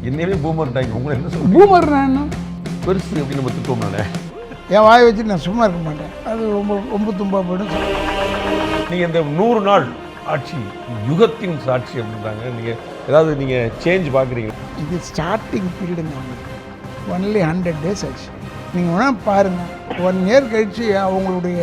என்னவே பூமர்ட்டாங்க. உங்களை என்ன சொல்லுங்க? பூமர் நான் என்ன பெருசு அப்படின்னு நம்ம திட்டோம்னாலே என் வாயை வச்சு நான் சும்மா இருக்க மாட்டேன். அது ரொம்ப தும்பா போய்டும். நீங்கள் இந்த 100 நாள் ஆட்சி யுகத்தின் சாட்சி அப்படின்றாங்க. நீங்கள் ஏதாவது நீங்கள் சேஞ்ச் பார்க்குறீங்க? இது ஸ்டார்டிங் பீரியடுங்க அவங்களுக்கு. ஒன்லி 100 days ஆச்சு. நீங்கள் வேணால் பாருங்கள், 1 year கழிச்சு அவங்களுடைய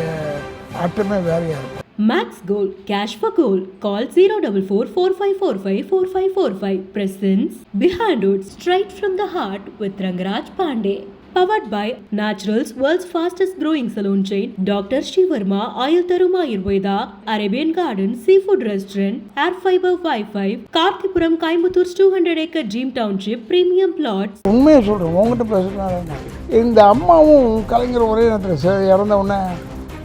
ஆட்டமே வேறையாக இருக்கும். Max Gold, cash for gold. Call 04445454545. Presents Behind It, straight from the heart with Rangaraj Pandey. Powered by Naturals, world's fastest growing salon chain, Dr. Shivarma, Ayurtharum Ayurveda, Arabian Garden, Seafood Restaurant, Air Fiber Wi-Fi, Karthipuram Coimbatore 200-acre Dream Township, Premium Plots. உண்மையை சொல்கிறேன், உங்கள்கிட்ட பேசுகிறதுனால இந்த அம்மாவும் கலைஞர் ஒரே நேரத்தில் இறந்த உடனே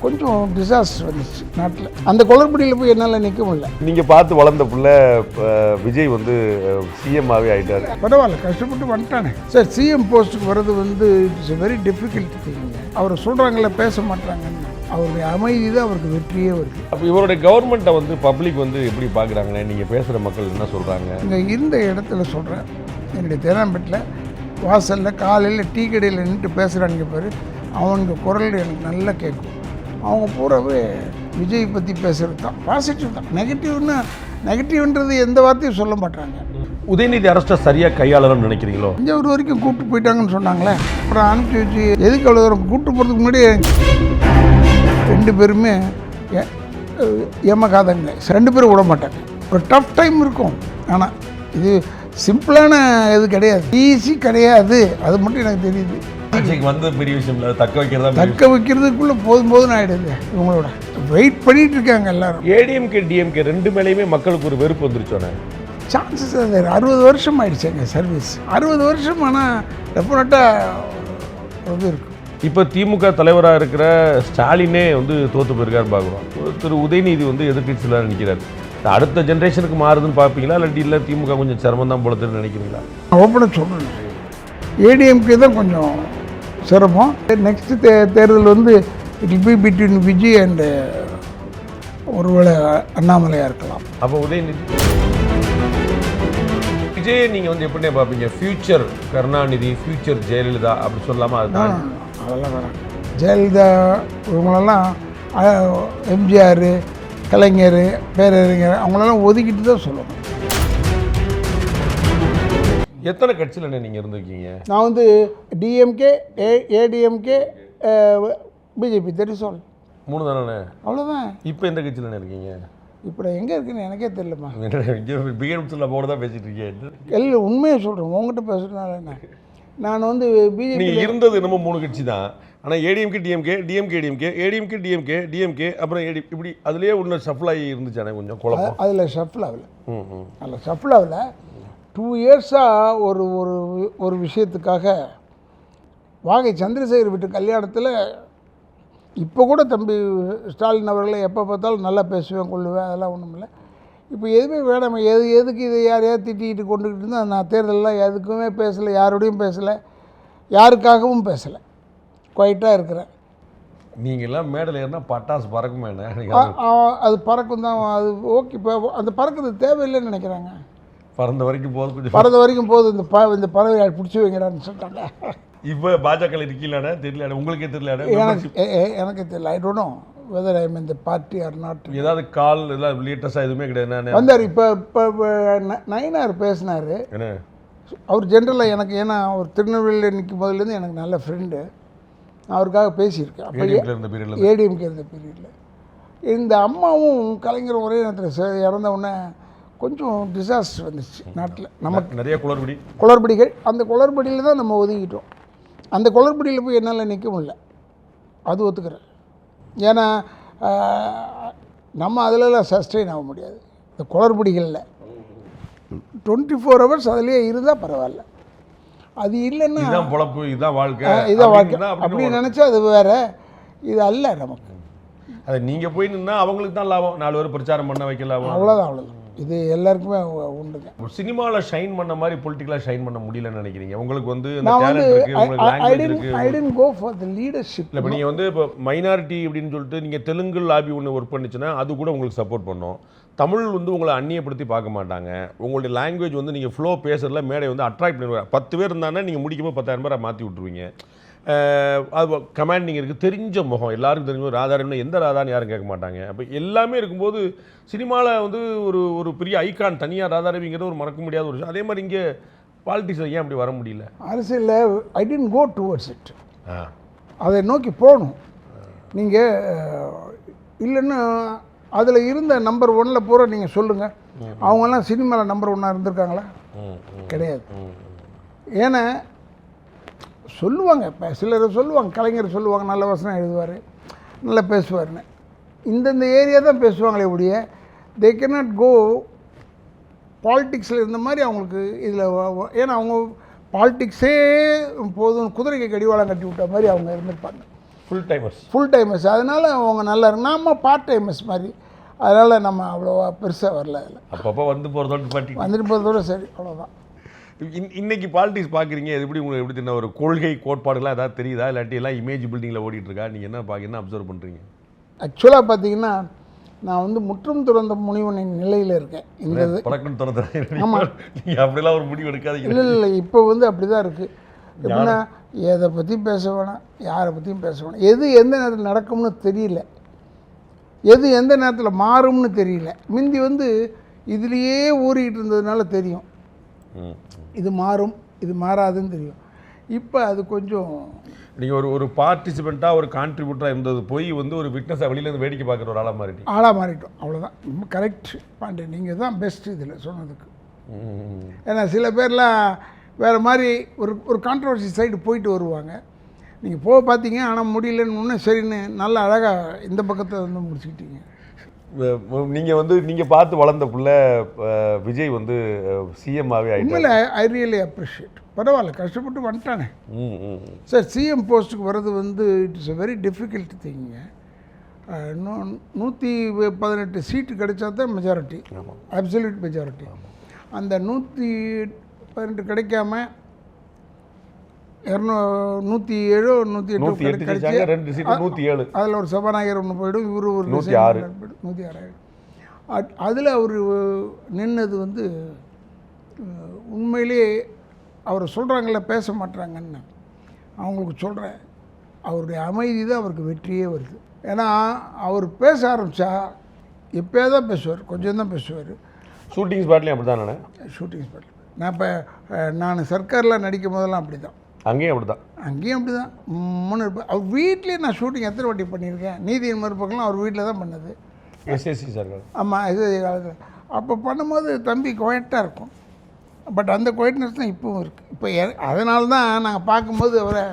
கொஞ்சம் டிசாஸ்டர் வந்துச்சு நாட்டில். அந்த குளறுபடியில் போய் என்னால் நிற்க முடியல. நீங்கள் பார்த்து வளர்ந்த பிள்ளை விஜய் வந்து சிஎம்மாகவே ஆகிட்டார். பரவாயில்ல, கஷ்டப்பட்டு வந்துட்டானே சார். சிஎம் போஸ்ட்டுக்கு வர்றது வந்து இட்ஸ் வெரி டிஃபிகல்ட் திங். அவர் சொல்கிறாங்கள பேச மாட்டாங்கன்னு. அவருடைய அமைதி தான் அவருக்கு வெற்றியே வருது. அப்போ இவருடைய கவர்மெண்ட்டை வந்து பப்ளிக் வந்து எப்படி பார்க்குறாங்கண்ணே? நீங்கள் பேசுகிற மக்கள் என்ன சொல்கிறாங்க? இங்கே இருந்த இடத்துல சொல்கிறேன், என்னுடைய தேனாம்பேட்டில் வாசலில் காலையில் டீ கடையில் நின்று பேசுகிறாங்க பாரு, அவனுக்கு குரல் எனக்கு நல்லா கேட்கும். அவங்க பூராவே விஜய் பற்றி பேசுகிறது தான், பாசிட்டிவ் தான். நெகட்டிவ்ன்றது எந்த வார்த்தையும் சொல்ல மாட்டாங்க. உதயநிதி அரஸ்ட்டை சரியாக கையாளணும்னு நினைக்கிறீங்களோ? தஞ்சாவூர் வரைக்கும் கூப்பிட்டு போயிட்டாங்கன்னு சொன்னாங்களே, அப்புறம் அனுப்பிச்சி வச்சு எதுக்கு அவ்வளோ தூரம் கூப்பிட்டு போகிறதுக்கு முன்னாடி 2 பேருமே ஏமாக்காதங்க. 2 பேரும் விட மாட்டாங்க. ஒரு டஃப் டைம் இருக்கும். ஆனால் இது சிம்பிளான இது கிடையாது, ஈஸி கிடையாது. அது மட்டும் எனக்கு தெரியுது. வந்து பெரிய விஷயம் இல்லை, தக்க வைக்கிறதுக்குள்ளே போதும் ஆகிடுது. இவங்களோட வெயிட் பண்ணிட்டு இருக்காங்க எல்லாரும். ஏடிஎம்கே டிஎம்கே 2 மேலேயுமே மக்களுக்கு ஒரு வெறுப்பு வந்துருச்சோன்னே. சான்சஸ் அது 60 வருஷம் ஆயிடுச்சு எங்கள் சர்வீஸ். 60 வருஷம் ஆனால் டெஃபினட்டாக இது இருக்கும். இப்போ திமுக தலைவராக இருக்கிற ஸ்டாலினே வந்து தோற்று போயிருக்காருன்னு பார்க்குறோம். திரு உதயநிதி வந்து எதிர்கட்சியில் நிற்கிறார். அடுத்த ஜென்ரேஷனுக்கு மாறுதுன்னு பார்ப்பீங்களா, இல்லாட்டி இல்லை திமுக கொஞ்சம் சிரமம் தான் போல தெரியும் நினைக்கிறீங்களா? ஓப்பனாக சொல்கிறேன், ஏடிஎம்கே தான் கொஞ்சம் சிரமம். நெக்ஸ்ட் தேர்தல் வந்து it be between Vijay and ஒருவேளை அண்ணாமலையாக இருக்கலாம். அப்போ உதயநிதி விஜய் நீங்கள் வந்து எப்படின்னே பார்ப்பீங்க? ஃபியூச்சர் கருணாநிதி, ஃபியூச்சர் ஜெயலலிதா அப்படி சொல்லலாமா? அதுதான் அதெல்லாம் வேணாம். ஜெயலலிதா இவங்களெல்லாம் எம்ஜிஆர், கலைஞர், பேரறிஞர் அவங்களெல்லாம் ஒதுக்கிட்டு தான் சொல்லணும். எத்தனை கட்சியில் நீங்கள் இருந்திருக்கீங்க? நான் வந்து டிஎம்கே, ஏடிஎம்கே, பிஜேபி, தெரியும் 3 தானே? அவ்வளோதான். இப்போ எந்த கட்சியில் இருக்கீங்க? இப்போ எங்கே இருக்குன்னு எனக்கே தெரியலம்மா. பிகேஎம்சில் போட தான் பேசிகிட்டு இருக்கேன். இல்லை, உண்மையை சொல்கிறேன், உங்கள்கிட்ட பேசுகிறதுனால என்ன. நான் வந்து பிஜேபி இருந்தது என்னமோ 3 கட்சி தான். ஆனால் ADMK DMK, DMK ADMK, ADMK DMK, DMK, அப்புறம் இப்படி அதுலேயே ஒன்று ஷஃபிள் ஆகி இருந்துச்சானே கொஞ்சம் குழப்பம். அதில் ஷஃபிள் ஆகலை. அதில் ஷஃபிள் ஆகலை. 2 இயர்ஸாக ஒரு விஷயத்துக்காக வாகை சந்திரசேகர் வீட்டு கல்யாணத்தில் இப்போ கூட தம்பி ஸ்டாலின் அவர்களை எப்போ பார்த்தாலும் நல்லா பேசுவேன், கொள்ளுவேன், அதெல்லாம் ஒன்றும் இல்லை. இப்போ எதுவுமே வேணாம். எதுக்கு இதை யாரையாவது திட்டிகிட்டு கொண்டுக்கிட்டு இருந்தால் நான் தேர்தலெலாம் எதுக்குமே பேசலை, யாரோடையும் பேசலை, யாருக்காகவும் பேசலை, குவைட்டாக இருக்கிறேன். நீங்கள்லாம் மேடல் ஏறினா பட்டாசு பறக்குமே? அது பறக்கும் தான், அது ஓகே. இப்போ அந்த பறக்குது தேவையில்லைன்னு நினைக்கிறாங்க. பறந்த வரைக்கும் போது, கொஞ்சம் பறந்த வரைக்கும் போது இந்த பறவை பிடிச்சி வைக்கிறான்னு சொல்லிட்டாங்க. இப்போ பாஜக இருக்கீங்களானே தெரியல, உங்களுக்கே தெரியல? எனக்கு தெரியல. I don't know whether I mean the party R not. ஏதாவது கால் எல்லாம் லேட்டஸ்டாக எதுவுமே கிடையாது வந்தார். இப்போ நயினார் பேசினார். என்ன அவர் ஜென்ரலாக எனக்கு, ஏன்னா அவர் திருநெல்வேலியில் நிற்கும் போதுலேருந்து எனக்கு நல்ல ஃப்ரெண்டு. நான் அவருக்காக பேசியிருக்கேன். அப்போ ஏடிஎம்கே இருந்த பீரியடில். இந்த அம்மாவும் கலைஞர் ஒரே நேரத்தில் இறந்த உடனே கொஞ்சம் டிசாஸ்டர் வந்துச்சு நாட்டில். நமக்கு நிறைய குளறுபடிகள். அந்த குளறுபடியில் தான் நம்ம ஒதுங்கிட்டோம். அந்த குளறுபடியில் போய் என்னால் நிற்க முடியல, அது ஒத்துக்கிறேன். ஏன்னா நம்ம அதிலலாம் சஸ்டெயின் ஆக முடியாது. இந்த குளறுபடிகளில் 24 hours அதிலே இருந்தால் பரவாயில்ல. அது இல்லைன்னா இதான் பொழப்பு, இதான் வாழ்க்கை, இதான் வாழ்க்கை அப்படி நினச்சா அது வேறு. இது அல்ல நமக்கு. அதை நீங்கள் போய் நின்னா அவங்களுக்கு தான் லாபம், 4 பேர் பிரச்சாரம் பண்ண வைக்க லாபம். அவ்வளோதான். இது எல்லாருக்குமே உண்டுங்க. ஒரு சினிமாவில் ஷைன் பண்ண மாதிரி பொலிட்டிக்கலாக ஷைன் பண்ண முடியலன்னு நினைக்கிறீங்க? உங்களுக்கு வந்து நான் வந்து உங்களுக்கு I didn't go for the leadership. இல்லை, இப்போ நீங்கள் வந்து இப்போ மைனாரிட்டி அப்படின்னு சொல்லிட்டு நீங்கள் தெலுங்கு லாபி ஒன்று ஒர்க் பண்ணிச்சுன்னா அது கூட உங்களுக்கு சப்போர்ட் பண்ணும். தமிழ் வந்து உங்களை அந்நியப்படுத்தி பார்க்க மாட்டாங்க. உங்களுடைய லாங்குவேஜ் வந்து நீங்கள் ஃப்ளோ பேசுறதுல மேடை வந்து அட்ராக்ட் பண்ணுவாங்க. 10 பேர் இருந்தாங்கன்னா நீங்கள் முடிக்கும்போது 10,000 பேரை மாற்றி விட்ருவீங்க. அது கமாண்டிங் இருக்குது, தெரிஞ்ச முகம், எல்லாருக்கும் தெரிஞ்ச ராதாரம்னா எந்த ராதான்னு யாரும் கேட்க மாட்டாங்க. அப்போ எல்லாமே இருக்கும்போது சினிமாவில் வந்து ஒரு பெரிய ஐகான் தனியாக ராதாரவிங்கிறது ஒரு மறக்க முடியாத ஒரு விஷயம். அதே மாதிரி இங்கே பாலிட்டிக்ஸில் ஏன் அப்படி வர முடியல? அரசியலில் I didn't go towards it. அதை நோக்கி போகணும். நீங்கள் இல்லைன்னா அதில் இருந்த நம்பர் 1 பூரா நீங்கள் சொல்லுங்கள், அவங்கெல்லாம் சினிமாவில் நம்பர் 1 இருந்திருக்காங்களா? கிடையாது. ஏன்னா சொல்லுவாங்க, இப்போ சிலர் சொல்லுவாங்க, கலைஞர் சொல்லுவாங்க நல்ல வசனம் எழுதுவார், நல்லா பேசுவார்னு. இந்தந்த ஏரியா தான் பேசுவாங்களே ஒழிய தே கேனாட் கோ பாலிட்டிக்ஸில் இருந்த மாதிரி அவங்களுக்கு இதில். ஏன்னா அவங்க பாலிட்டிக்ஸே போதும் குதிரைக்கு கடிவாளம் கட்டி விட்ட மாதிரி அவங்க இருந்திருப்பாங்க. Full timers. அதனால் அவங்க நல்லா இருக்கு. நாம பார்ட் டைமர்ஸ் மாதிரி. அதனால் நம்ம அவ்வளோவா பெருசாக வரல. அதில் அப்பப்போ வந்துட்டு போகிறதோட சரி, அவ்வளோதான். இன்னைக்கு பாலிடிக்ஸ் பார்க்குறீங்க, இது எப்படி உங்களுக்கு எப்படி தெரியும்? ஒரு கொள்கை கோட்பாடுலாம் ஏதாவது தெரியுதா? இல்லாட்டி எல்லாம் இமேஜ் பில்டிங்கில் ஓடிட்டுருக்கா? நீங்கள் என்ன அப்சர்வ் பண்ணுறீங்க? ஆக்சுவலாக பார்த்தீங்கன்னா நான் வந்து முற்றும் துறந்த முனிவனின் நிலையில் இருக்கேன். இந்த பழக்கம் திறந்த. ஆமாம், நீங்கள் அப்படிலாம் ஒரு முடிவு எடுக்காதீங்க. இல்லை இப்போ வந்து அப்படி தான் இருக்குது. எப்படின்னா எதை பற்றியும் பேச வேணாம், யாரை பற்றியும் பேச வேணாம். எது எந்த நேரத்தில் நடக்கும்னு தெரியல, எது எந்த நேரத்தில் மாறும்னு தெரியல. முந்தி வந்து இதுலேயே ஊறிக்கிட்டு இருந்ததுனால தெரியும் இது மாறும் இது மாறாதுன்னு தெரியும். இப்போ அது கொஞ்சம் நீங்கள் ஒரு பார்ட்டிசிபெண்ட்டாக ஒரு கான்ட்ரிபியூட்டராக இருந்தது போய் வந்து ஒரு விட்னஸாக வெளியிலேருந்து வேடிக்கை பார்க்குற ஒரு ஆளாக மாறிட்டோம். அவ்வளோதான். ரொம்ப கரெக்ட் பாண்டே, நீங்கள் தான் பெஸ்ட் இதில் சொன்னதுக்கு. ஏன்னா சில பேர்லாம் வேறு மாதிரி ஒரு கான்ட்ரவர்சி சைடு போயிட்டு வருவாங்க. நீங்கள் போக பார்த்தீங்க, ஆனால் முடியலன்னு ஒன்று சரின்னு நல்ல அழகாக இந்த பக்கத்தை வந்து முடிச்சுக்கிட்டீங்க. நீங்கள் பார்த்து வளர்ந்த பிள்ளை விஜய் வந்து சிஎம்மாகவே உண்மையில் ஐ ரியலி அப்ரிஷியேட். பரவாயில்ல, கஷ்டப்பட்டு வந்துட்டானே சார். சிஎம் போஸ்ட்டுக்கு வர்றது வந்து இட்ஸ் எ வெரி டிஃபிகல்ட் திங்க. 118 சீட்டு கிடைச்சா தான் மெஜாரிட்டி, அப்சல்யூட் மெஜாரிட்டி. அந்த 118 கிடைக்காம 107 108 கிடைச்சி அதில் ஒரு சபாநாயகர் ஒன்று போயிடும், இவர் ஒரு 106. அதில் அவர் நின்னது வந்து உண்மையிலே அவர் சொல்கிறாங்கள பேச மாட்டாங்கன்னு அவங்களுக்கு சொல்கிறேன். அவருடைய அமைதி தான் அவருக்கு வெற்றியே வருது. ஏன்னா அவர் பேச ஆரம்பித்தா எப்போயே தான் பேசுவார், கொஞ்சம் தான் பேசுவார். ஷூட்டிங் ஸ்பாட்லேயும் அப்படி தான். ஷூட்டிங் ஸ்பாட்டில் நான் சர்க்காரில் நடிக்கும் போதெல்லாம் அப்படி தான். அங்கேயும் அப்படி தான். அவர் வீட்லேயே நான் ஷூட்டிங் எத்தனை வாட்டி பண்ணியிருக்கேன். நீதியின் மறுபக்கம்லாம் அவர் வீட்டில் தான் பண்ணது. SSC sir. ஆமாம், எஸ்எஸ்சி காலத்தில் அப்போ பண்ணும்போது தம்பி குவைட்டாக இருக்கும். பட் அந்த குவைட்னஸ் தான் இப்போவும் இருக்குது. இப்போ அதனால தான் நாங்கள் பார்க்கும்போது அவரை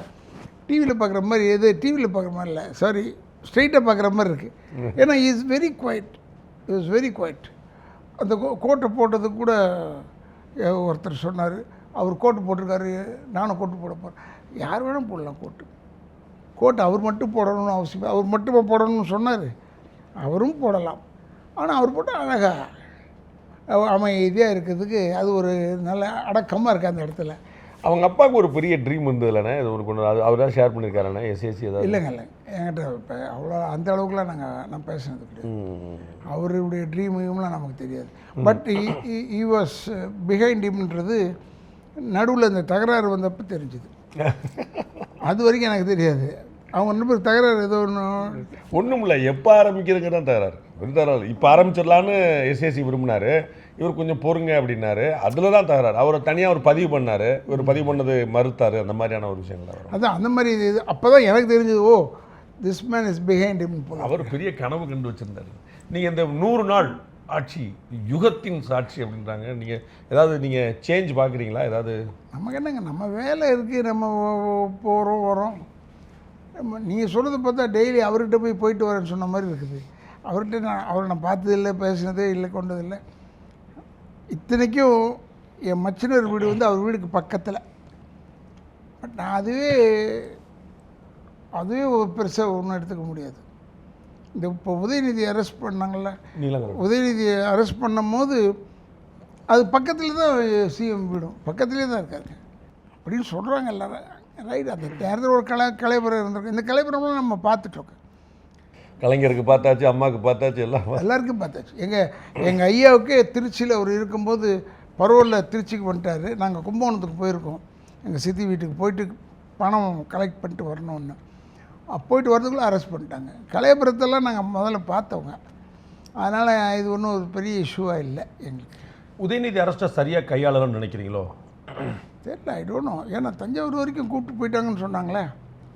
டிவியில் பார்க்குற மாதிரி, டிவியில் பார்க்குற மாதிரி இல்லை, சாரி, ஸ்ட்ரெயிட்டாக பார்க்குற மாதிரி இருக்குது. ஏன்னா இஸ் வெரி குவைட். அந்த கோட்டை போட்டதுக்கு கூட ஒருத்தர் சொன்னார், அவர் கோட்டு போட்டிருக்காரு, நானும் கோட்டு போட போகிறேன். யார் வேணும் போடலாம் கோட்டு அவர் மட்டும் போடணும்னு அவசியம், அவர் மட்டும் போடணும்னு சொன்னார். அவரும் போடலாம். ஆனால் அவர் போட்டால் அழகாக அமைதியாக இருக்கிறதுக்கு அது ஒரு நல்ல அடக்கமாக இருக்குது அந்த இடத்துல. அவங்க அப்பாவுக்கு ஒரு பெரிய ட்ரீம் இருந்தது இல்லைண்ணே, இது ஒன்று கொண்டு அது அவர் தான் ஷேர் பண்ணியிருக்காருண்ணே எஸ்எஸ்சி ஏதாவது? இல்லைங்க, என்கிட்ட இப்போ அவ்வளோ அந்த அளவுக்குலாம் நான் பேசினது கிடையாது. அவருடைய ட்ரீமுலாம் நமக்கு தெரியாது. பட் ஈ வாஸ் பிஹைண்ட் ஹிம்ன்றது நடுவில் இந்த தகராறு வந்தப்போ தெரிஞ்சுது. அது வரைக்கும் எனக்கு தெரியாது. அவங்க 2 பேர் தகராறு ஏதோ ஒன்றும் இல்லை, எப்போ ஆரம்பிக்கிறதுங்க தான் தகராறு. இப்போ ஆரம்பிச்சிடலான்னு எஸ்எஸ்சி விரும்பினார், இவர் கொஞ்சம் பொறுங்க அப்படின்னாரு. அதில் தான் தகராறு. அவர் தனியாக ஒரு பதிவு பண்ணார், இவர் பதிவு பண்ணது மறுத்தார். அந்த மாதிரியான ஒரு விஷயங்கள் அதான் அந்த மாதிரி இது. அப்போ தான் எனக்கு தெரிஞ்சது, oh this man is behind him. அவர் பெரிய கனவு கண்டு வச்சுருந்தார். நீங்கள் இந்த 100 நாள் ஆட்சி யுகத்தின் சாட்சி அப்படின்றாங்க. நீங்கள் ஏதாவது சேஞ்ச் பார்க்குறீங்களா? ஏதாவது நமக்கு என்னங்க, நம்ம வேலை இருக்குது, நம்ம போகிறோம் வரோம். நீங்கள் சொல்கிறத பார்த்தா டெய்லி அவர்கிட்ட போயிட்டு வரேன்னு சொன்ன மாதிரி இருக்குது. அவரை நான் பார்த்ததில்லை, பேசினதே இல்லை, கொண்டதில்லை. இத்தனைக்கும் என் மச்சினர் வீடு வந்து அவர் வீடுக்கு பக்கத்தில். பட் நான் அதுவே பெருசாக ஒன்றும் எடுத்துக்க முடியாது. இந்த இப்போ உதயநிதி அரெஸ்ட் பண்ணாங்கள்ல, நீலங்கரை உதயநிதியை அரெஸ்ட் பண்ணும்போது அது பக்கத்தில் தான் சிஎம் வீடும் பக்கத்துலேயே தான் இருக்காரு அப்படின்னு சொல்கிறாங்க எல்லாரும். ரைட், அந்த தேர்தல் ஒரு கலைபுரம் இருந்திருக்கு. இந்த கலைபுரம்லாம் நம்ம பார்த்துட்ருக்கோம். கலைஞருக்கு பார்த்தாச்சு, அம்மாவுக்கு பார்த்தாச்சு, எல்லாருக்கும் பார்த்தாச்சு. எங்கள் ஐயாவுக்கு திருச்சியில் அவர் இருக்கும்போது பரோலில் திருச்சிக்கு வந்துட்டார். நாங்கள் கும்பகோணத்துக்கு போயிருக்கோம், எங்கள் சித்தி வீட்டுக்கு போயிட்டு பணம் கலெக்ட் பண்ணிட்டு வரணும்னு. போயிட்டு வரதுக்குள்ளே அரெஸ்ட் பண்ணிட்டாங்க. கலையபுரத்தெல்லாம் நாங்கள் முதல்ல பார்த்தவங்க. அதனால் இது ஒன்றும் ஒரு பெரிய இஷ்யூவாக இல்லை எங்களுக்கு. உதயநிதி அரெஸ்ட்டை சரியாக கையாளணும்னு நினைக்கிறீங்களோ? தெரியல, ஐ டோன்ட் நோ. ஏன்னா தஞ்சாவூர் வரைக்கும் கூப்பிட்டு போயிட்டாங்கன்னு சொன்னாங்களே.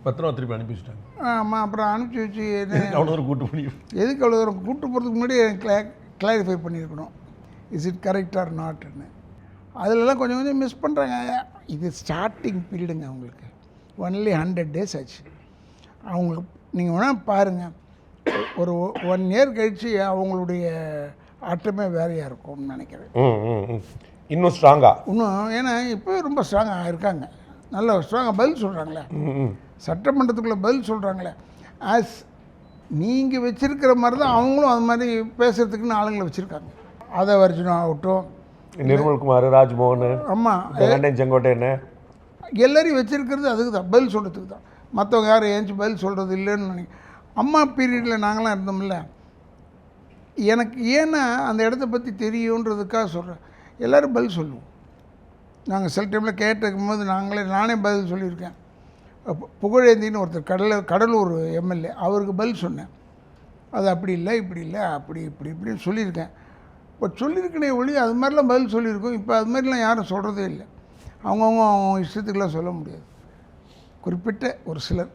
பத்திரம் திருப்பி அனுப்பி வச்சுட்டாங்க. ஆமாம், அப்புறம் அனுப்பிச்சி வச்சு அவ்வளோ தூரம் கூட்டு பண்ணி எதுக்கு அவ்வளோ தூரம் கூப்பிட்டு போகிறதுக்கு முன்னாடி கிளாரிஃபை பண்ணியிருக்கணும், இஸ் இட் கரெக்ட் ஆர் நாட்னு. அதிலெல்லாம் கொஞ்சம் கொஞ்சம் மிஸ் பண்ணுறாங்க. இது ஸ்டார்டிங் பீரியடுங்க அவங்களுக்கு. ஒன்லி 100 days ஆச்சு அவங்களுக்கு. நீங்கள் வேணால் பாருங்கள், ஒரு 1 year கழித்து அவங்களுடைய ஆட்டமே வேறையாக இருக்கும்னு நினைக்கிறேன். இன்னும் ஸ்ட்ராங்காக இன்னும், ஏன்னா இப்போ ரொம்ப ஸ்ட்ராங்காக இருக்காங்க, நல்ல ஸ்ட்ராங்காக பதில் சொல்கிறாங்களே, சட்டமன்றத்துக்குள்ளே பதில் சொல்கிறாங்களே. ஆஸ் நீங்கள் வச்சுருக்கிற மாதிரி தான் அவங்களும் அது மாதிரி பேசுகிறதுக்குன்னு ஆளுங்களை வச்சுருக்காங்க. அதை வர்ஜுனா ஆகட்டும், நிர்மல்குமார், ராஜ்மோகன், ஆமாம், செங்கோட்டையன், எல்லோரையும் வச்சுருக்கிறது அதுக்கு தான், பதில் சொல்கிறதுக்கு தான். மற்றவங்க யாரும் ஏஞ்சி பதில் சொல்கிறது இல்லைன்னு நினைக்கிறேன். அம்மா பீரியடில் நாங்களாம் இருந்தோம்ல, எனக்கு ஏன்னா அந்த இடத்த பற்றி தெரியுன்றதுக்காக சொல்கிறேன். எல்லோரும் பதில் சொல்லுவோம். நாங்கள் சில டைமில் கேட்டுக்கும் போது நானே பதில் சொல்லியிருக்கேன். புகழேந்தின்னு ஒருத்தர் கடலூர் எம்எல்ஏ, அவருக்கு பதில் சொன்னேன். அது அப்படி இல்லை, இப்படி இல்லை, இப்படின்னு சொல்லியிருக்கேன். இப்போ சொல்லியிருக்கனே ஒளி அது மாதிரிலாம் பதில் சொல்லியிருக்கோம். இப்போ அது மாதிரிலாம் யாரும் சொல்கிறதே இல்லை. அவங்க இஷ்டத்துக்கெலாம் சொல்ல முடியாது. குறிப்பிட்ட ஒரு சிலர்.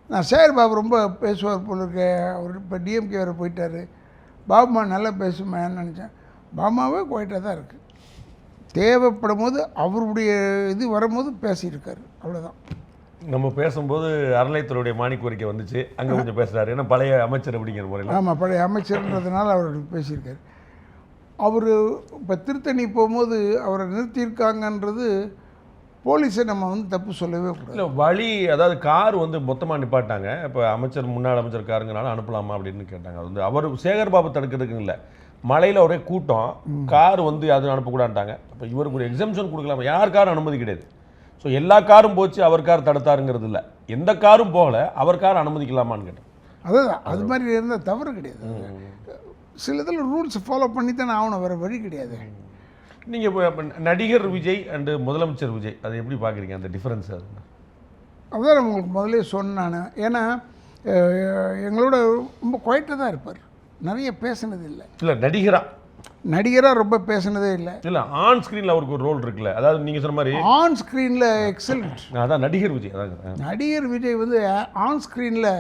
நான் சேகர் பாபு ரொம்ப பேசுவார் போல இருக்க, அவர் இப்போ டிஎம்கே வேறு போயிட்டார். பாபுமா நல்லா பேசுமேன்னு நினச்சேன். பாமாவே குவைட்டாக தான் இருக்குது. தேவைப்படும் போது அவருடைய இது வரும்போது பேசியிருக்காரு, அவ்வளோதான். நம்ம பேசும்போது அறநிலையத்துறையுடைய மானிக்கோரிக்கை வந்துச்சு, அங்கே கொஞ்சம் பேசுகிறாரு. ஏன்னா பழைய அமைச்சர் அப்படிங்கிற முறையில். ஆமாம், பழைய அமைச்சர்ன்றதுனால அவர் பேசியிருக்காரு. அவர் இப்போ திருத்தணி போகும்போது அவரை நிறுத்தியிருக்காங்கன்றது போலீஸை நம்ம தப்பு சொல்லவே கூடாது. இல்லை வழி, அதாவது கார் மொத்தமாக நிப்பாட்டாங்க. இப்போ அமைச்சர், முன்னாள் அமைச்சர் காருங்கனால அனுப்பலாமா அப்படின்னு கேட்டாங்க. அது அவர் சேகர் பாபு தடுக்கிறதுக்கு இல்லை, மலையில் ஒரே கூட்டம், கார் அது அனுப்பக்கூடாதுட்டாங்க. இப்போ இவருக்கு ஒரு எக்ஸம்ஷன் கொடுக்கலாமா? யார் காரும் அனுமதி கிடையாது. ஸோ எல்லா காரும் போச்சு, அவர் கார் தடுத்தாருங்கிறது இல்லை. எந்த காரும் போகலை, அவர் கார் அனுமதிக்கலாமான்னு கேட்டேன். அதுதான், அது மாதிரி இருந்தால் தவறு கிடையாது. சில இதில் ரூல்ஸ் ஃபாலோ பண்ணி தானே ஆகணும், வேறு வழி கிடையாது. நீங்கள் இப்போ நடிகர் விஜய் அண்டு முதலமைச்சர் விஜய், அதை எப்படி பார்க்குறீங்க, அந்த டிஃப்ரென்ஸ்? அதுதான் நான் உங்களுக்கு முதலே சொன்னேன். ஏன்னா எங்களோட ரொம்ப குவைட்டாக தான் இருப்பார், நிறைய பேசுனது இல்லை. இல்லை நடிகராக ரொம்ப பேசுனதே இல்லை. இல்லை ஆன் ஸ்க்ரீனில் அவருக்கு ஒரு ரோல் இருக்குல்ல, அதாவது நீங்கள் சொன்ன மாதிரி ஆன் ஸ்க்ரீனில் எக்ஸலண்ட். அதான் நடிகர் விஜய். அதான் நடிகர் விஜய் ஆன் ஸ்க்ரீனில்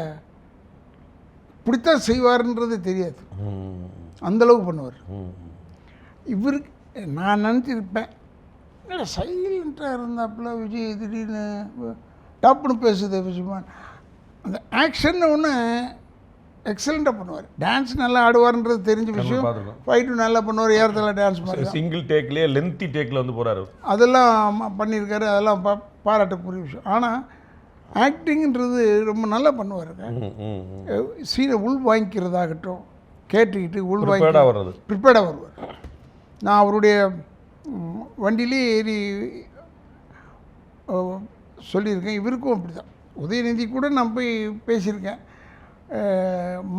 இப்படித்தான் செய்வார்ன்றது தெரியாது, அந்தளவுக்கு பண்ணுவார். இவருக்கு நான் நினச்சிருப்பேன், இல்லை சைலண்ட்டாக இருந்தாப்புல விஜய் திடீர்னு டப்புன்னு பேசுது விஜயமான். அந்த ஆக்ஷன் ஒன்று எக்ஸலண்ட்டாக பண்ணுவார். டான்ஸ் நல்லா ஆடுவார்ன்றது தெரிஞ்ச விஷயம். ஃபைட்டும் நல்லா பண்ணுவார், ஏறத்தில் டான்ஸ் மாதிரி. சிங்கிள் டேக்லேயே லென்த்தி டேக்கில் போகிறாரு, அதெல்லாம் பண்ணியிருக்காரு. அதெல்லாம் பாராட்டக்கூடிய விஷயம். ஆனால் ஆக்டிங்கிறது ரொம்ப நல்லா பண்ணுவார். சீனை உள் வாங்கிக்கிறதாகட்டும், கேட்டுக்கிட்டு உள் வாங்கி ப்ரிப்பேர்டாக வருவார். நான் அவருடைய வண்டியிலே ஏறி சொல்லியிருக்கேன். இவருக்கும் அப்படி தான். உதயநிதி கூட நான் போய் பேசியிருக்கேன்.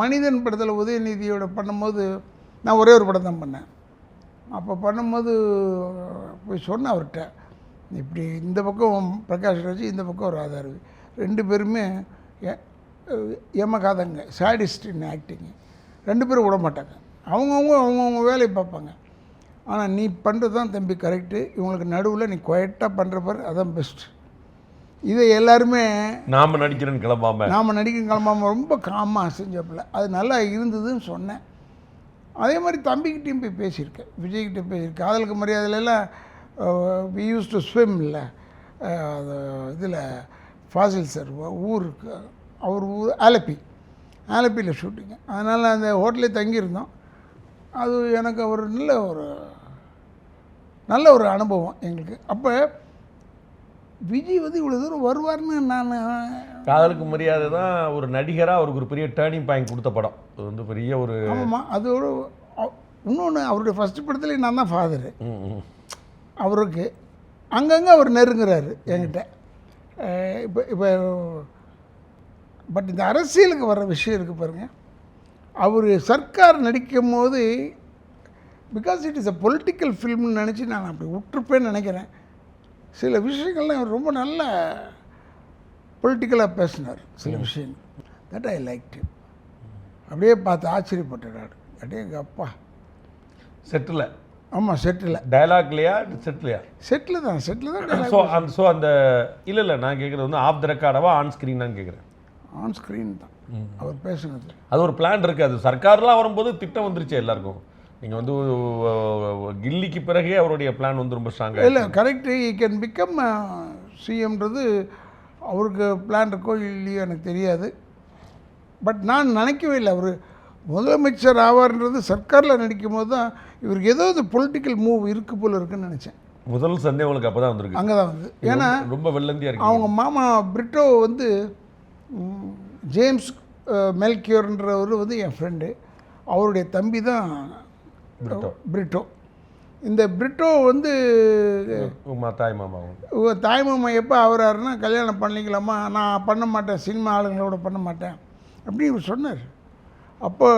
மனிதன் படத்தில் உதயநிதியோட பண்ணும்போது நான் ஒரே ஒரு படம் தான் பண்ணேன். அப்போ பண்ணும்போது போய் சொன்னேன் அவர்கிட்ட, இப்படி இந்த பக்கம் பிரகாஷ் ராஜ், இந்த பக்கம் ராதாரவி, 2 பேருமே ஏமகாதங்க, சாடிஸ்ட் இன் ஆக்டிங்கு. 2 பேரும் விட மாட்டாங்க, அவங்கவுங்க வேலையை பார்ப்பாங்க. ஆனால் நீ பண்ணுறது தான் தம்பி கரெக்டு, இவங்களுக்கு நடுவில் நீ குவைட்டாக பண்ணுற பாரு, அதான் பெஸ்ட். இதை எல்லாருமே நாம் நடிக்கிறேன்னு கிளம்பாமல் ரொம்ப காமாக செஞ்சப்பில்ல, அது நல்லா இருந்ததுன்னு சொன்னேன். அதே மாதிரி தம்பிக்கிட்டையும் போய் பேசியிருக்கேன், விஜய்கிட்ட பேசியிருக்கேன். காதலுக்கு மரியாதையிலலாம் வி யூஸ் டு ஸ்விம் இல்லை, அது இதில் ஃபாசில் சார் ஊருக்கு, அவர் ஊர் ஆலப்பியில் ஷூட்டிங்கு. அதனால் அந்த ஹோட்டலே தங்கியிருந்தோம். அது எனக்கு ஒரு நல்ல ஒரு அனுபவம் எங்களுக்கு. அப்போ விஜய் இவ்வளோ தூரம் வருவார்னு நான் காதலுக்கு மரியாதை தான் ஒரு நடிகராக அவருக்கு ஒரு பெரிய டேர்னிங் பாயிண்ட் கொடுத்த படம். அது வந்து பெரிய ஒரு ஆமாம். அது ஒரு இன்னொன்று, அவருடைய ஃபஸ்ட்டு படத்துலேயே நான் தான் ஃபாதரு. அவருக்கு அங்கங்கே அவர் நெருங்குறாரு என்கிட்ட. இப்போ பட் இந்த அரசியலுக்கு வர்ற விஷயம் இருக்குது பாருங்கள். அவர் சர்க்கார் நடிக்கும் போது because it is a political ஃபில்ம்னு நினச்சி நான் அப்படி விட்டுருப்பேன்னு நினைக்கிறேன். சில விஷயங்கள்லாம் ரொம்ப நல்ல பொலிட்டிக்கலாக பேசினார் சில விஷயங்கள். That I like him. அப்படியே பார்த்து ஆச்சரியப்பட்டார். அப்படியே எங்கள் அப்பா செட்டில். ஆமாம், செட்டில். டயலாக்லையா செட்டிலையா? செட்டில் தான் ஸோ அந்த இல்லை நான் கேட்குறது வந்து ஆஃப் த ரெக்கார்டாவா ஆன் ஸ்க்ரீனான்னு கேட்குறேன். ஆன் ஸ்க்ரீன் தான் அவர் பேசுனது. அது ஒரு பிளான் இருக்குது. அது சர்க்கார்லாம் வரும்போது திட்டம் வந்துருச்சு எல்லாருக்கும். நீங்கள் வந்து கில்லிக்கு பிறகே அவருடைய பிளான் வந்து ரொம்ப ஸ்ட்ராங்காக இல்லை. கரெக்டு. ஈ கேன் பிகம் சிஎம்ன்றது அவருக்கு பிளான் இருக்கோ இல்லையோ எனக்கு தெரியாது. பட் நான் நினைக்கவே இல்லை அவர் முதலமைச்சர் ஆவார்ன்றது சர்க்காரில் நடிக்கும் போது தான் இவருக்கு ஏதோ ஒரு பொலிட்டிக்கல் மூவ் இருக்குது போல் இருக்குன்னு நினச்சேன். முதல் சண்டே உங்களுக்கு அப்போ தான் வந்திருக்கு. அங்கே தான் வந்து ஏன்னா ரொம்ப வெள்ளந்தியாக இருக்கு. அவங்க மாமா பிரிட்டோ வந்து ஜேம்ஸ் மெல்கியோர்ன்றவர் வந்து என் ஃப்ரெண்டு. அவருடைய தம்பி தான் பிரிட்டோ. இந்த பிரிட்டோ வந்து தாய்மாமா எப்போ ஆகிறாருன்னா கல்யாணம் பண்ணிக்கலாமா, நான் பண்ண மாட்டேன், சினிமா ஆளுங்களோட பண்ண மாட்டேன் அப்படி இவர் சொன்னார். அப்போ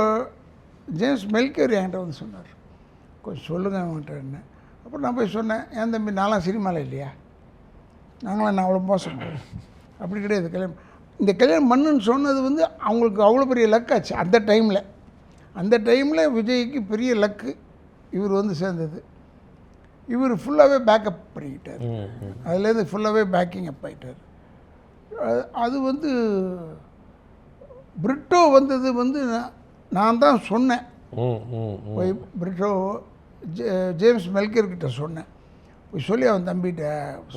ஜேம்ஸ் மெல்கியோர் என்கிட்ட வந்து சொன்னார், கொஞ்சம் சொல்லுங்கள் அவங்ககிட்ட என்ன. அப்போ நான் போய் சொன்னேன், ஏன் தம்பி நான்லாம் சினிமாவில் இல்லையா, நாங்களாம் நான் அவ்வளோ மோசம் அப்படி கிடையாது. இந்த கல்யாணம் பண்ணுன்னு சொன்னது வந்து அவங்களுக்கு அவ்வளோ பெரிய லக்காச்சு அந்த டைமில் விஜய்க்கு பெரிய லக்கு இவர் வந்து சேர்ந்தது. இவர் ஃபுல்லாகவே பேக்கப் பண்ணிக்கிட்டார். அதுலேருந்து ஃபுல்லாகவே பேக்கிங் அப் ஆகிட்டார். அது வந்து பிரிட்டோ வந்தது வந்து நான் தான் சொன்னேன். போய் பிரிட்டோ ஜேம்ஸ் மெல்கியர்கிட்ட சொன்னேன். போய் சொல்லி அவன் தம்பிகிட்ட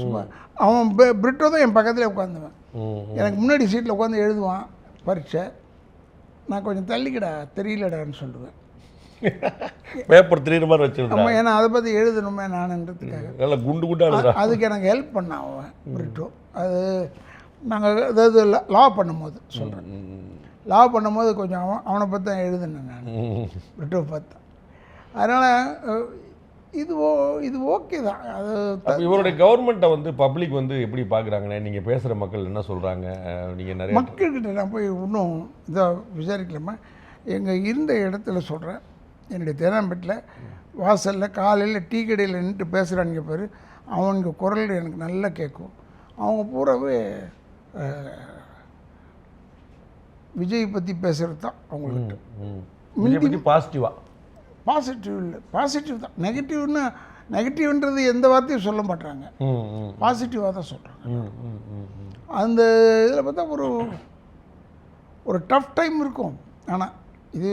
சும்மா அவன் பிரிட்டோ தான் என் பக்கத்தில் உட்காந்துவேன். எனக்கு முன்னாடி சீட்டில் உட்காந்து எழுதுவான் பரீட்சை. நான் கொஞ்சம் தள்ளிக்கடா தெரியலடான்னு சொல்லுவேன். பேப்பர் தெரியுற மாதிரி வச்சுருக்கேன். ஆமாம், ஏன்னா அதை பற்றி எழுதணுமே நானுன்றதுக்காக. நல்லா குண்டு குண்டாக அதுக்கு எனக்கு ஹெல்ப் பண்ணான் அவன் பிரிட்டோ. அது நாங்கள் அதாவது லா பண்ணும்போது சொல்கிறேன், லா பண்ணும்போது கொஞ்சம் அவனை பார்த்து தான் எழுதுனேன் நான், பிரிட்டோ பார்த்தேன். அதனால் இது ஓகே தான். அது இவருடைய கவர்மெண்ட்டை வந்து பப்ளிக் வந்து எப்படி பார்க்குறாங்கண்ணே? நீங்கள் பேசுகிற மக்கள் என்ன சொல்கிறாங்க? நீங்கள் நிறைய மக்கள்கிட்ட நான் போய் இன்னும் இதாக விசாரிக்கலாமா. எங்கள் இருந்த இடத்துல சொல்கிறேன், என்னுடைய தேனாம்பேட்டில் வாசலில் காலையில் டீ கடையில் நின்று பேசுகிறானுங்க பேர், அவனுக்கு குரல் எனக்கு நல்லா கேட்கும். அவங்க பூராவே விஜய் பற்றி பேசுகிறது தான் அவங்கள்ட்ட. பற்றி பாசிட்டிவ் இல்லை, பாசிட்டிவ் தான். நெகட்டிவ்ன்றது எந்த வார்த்தையும் சொல்ல மாட்டாங்க, பாசிட்டிவாக தான் சொல்கிறாங்க. அந்த இதில் பார்த்தா ஒரு டஃப் டைம் இருக்கும். ஆனால் இது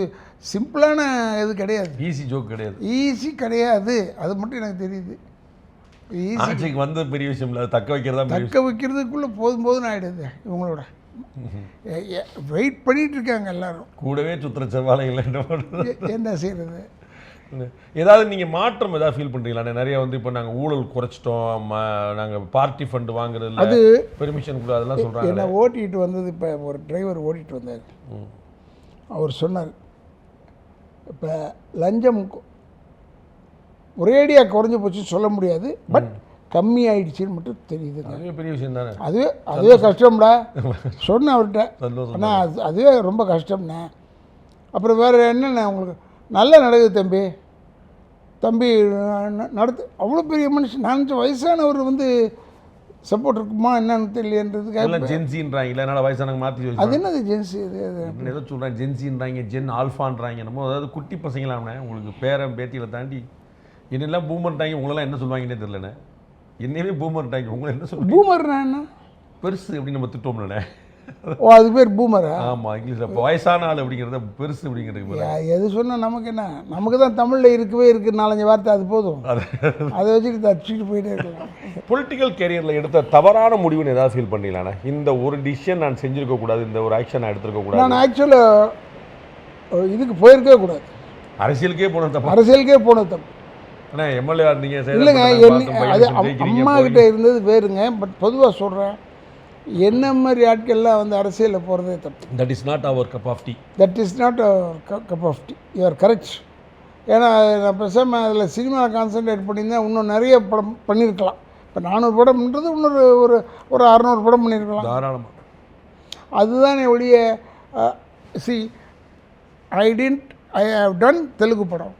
சிம்பிளான இது கிடையாது, ஈஸி ஜோக் கிடையாது, ஈஸி கிடையாது. அது மட்டும் எனக்கு தெரியுது. ஈஸிக்கு வந்து பெரிய விஷயம் இல்லை, தக்க வைக்கிறதுக்குள்ளே போதும்னு ஆகிடுது. இவங்களோட வெயிட் பண்ணிகிட்டு இருக்காங்க எல்லோரும். கூடவே சுற்றுற செவ்வாழைகள் என்ன செய்கிறது? ஏதாவது நீங்கள் மாற்றம் ஏதாவது ஃபீல் பண்ணுறீங்களா? நிறைய வந்து இப்போ நாங்கள் ஊழல் குறைச்சிட்டோம், நாங்கள் பார்ட்டி ஃபண்டு வாங்குறது அது பெர்மிஷன் கூட அதெல்லாம் சொல்கிறாங்க. என்ன ஓட்டிகிட்டு வந்தது, இப்போ ஒரு டிரைவர் ஓட்டிகிட்டு வந்தார். அவர் சொன்னார், இப்போ லஞ்சம் ஒரேடியாக குறைஞ்சி போச்சுன்னு சொல்ல முடியாது, பட் கம்மி ஆயிடுச்சுன்னு மட்டும் தெரியுது. அதுவே பெரிய விஷயம் தானே. அதுவே கஷ்டம்டா சொன்னேன் அவர்கிட்ட. ஆனால் அதுவே ரொம்ப கஷ்டம்ண்ணே. அப்புறம் வேறு என்னென்ன உங்களுக்கு நல்லா நடக்குது தம்பி நடத்து. அவ்வளோ பெரிய மனுஷன், நான் வயசானவர் வந்து சப்போர்ட் இருக்குமா என்னன்னு தெரியலன்றதுக்காக ஜென்சின்றாங்க. என்னால் வயசானவங்க மாற்றி அது என்னது ஜென்சி ஏதோ சொல்கிறாங்க, ஜென்சின்றாங்க, ஜென் ஆல்ஃபான்றாங்க. நம்ம அதாவது குட்டி பசங்களாம்ண்ணே, உங்களுக்கு பேரன் பேத்தியில் தாண்டி என்னெல்லாம் பூமர்ட்டாங்க. உங்களெல்லாம் என்ன சொல்லுவாங்கன்னே தெரியலண்ணே. என்னையுமே பூமர்ட்டாங்க, உங்களை என்ன சொல்லுவாங்க? பூமர்னா என்ன? பெருசு அப்படின்னு நம்ம திட்டோம்லண்ணே. ஓ, அது பேர் பூமரா? ஆமாம், இங்கிலீஷில் இப்போ வயசான ஆள் அப்படிங்கிறத பெருசு அப்படிங்கிறது. எது சொன்னால் நமக்கு என்ன, நமக்கு தான் தமிழில் இருக்குது 4-5 வார்த்தை, அது போதும். அதை வச்சுட்டு தச்சுட்டு போயிட்டே இருக்கலாம். பொலிட்டிக்கல் கேரியரில் எடுத்த தவறான முடிவுன்னு ஏதாவது ஃபீல் பண்ணிடலாண்ணே? இந்த ஒரு டிசிஷன் நான் செஞ்சுருக்கக்கூடாது, இந்த ஒரு ஆக்ஷன் நான் எடுத்துருக்கக்கூடாது. நான் ஆக்சுவலாக இதுக்கு போயிருக்கவே கூடாது. அரசியலுக்கே போனது தப்பு. அண்ணா எம்எல்ஏ இருந்தீங்க இல்லைங்க, அது அம்மா கிட்டே இருந்தது வேறுங்க. பட் பொதுவாக சொல்கிறேன், என்ன மாதிரி ஆட்கள்லாம் வந்து அரசியலில் போகிறதே தப்பு. That is not our cup of tea. That is not cup of tea. You are correct. ஏன்னா நான் பேசாமல் அதில் சினிமாவில் கான்சன்ட்ரேட் பண்ணியிருந்தேன் இன்னும் நிறைய படம் பண்ணியிருக்கலாம். இப்போ 400 படம்ன்றது இன்னொரு ஒரு 600 படம் பண்ணியிருக்கலாம் தாராளமாக. அதுதானே ஒழிய ஐ ஹவ் டன் தெலுங்கு படம்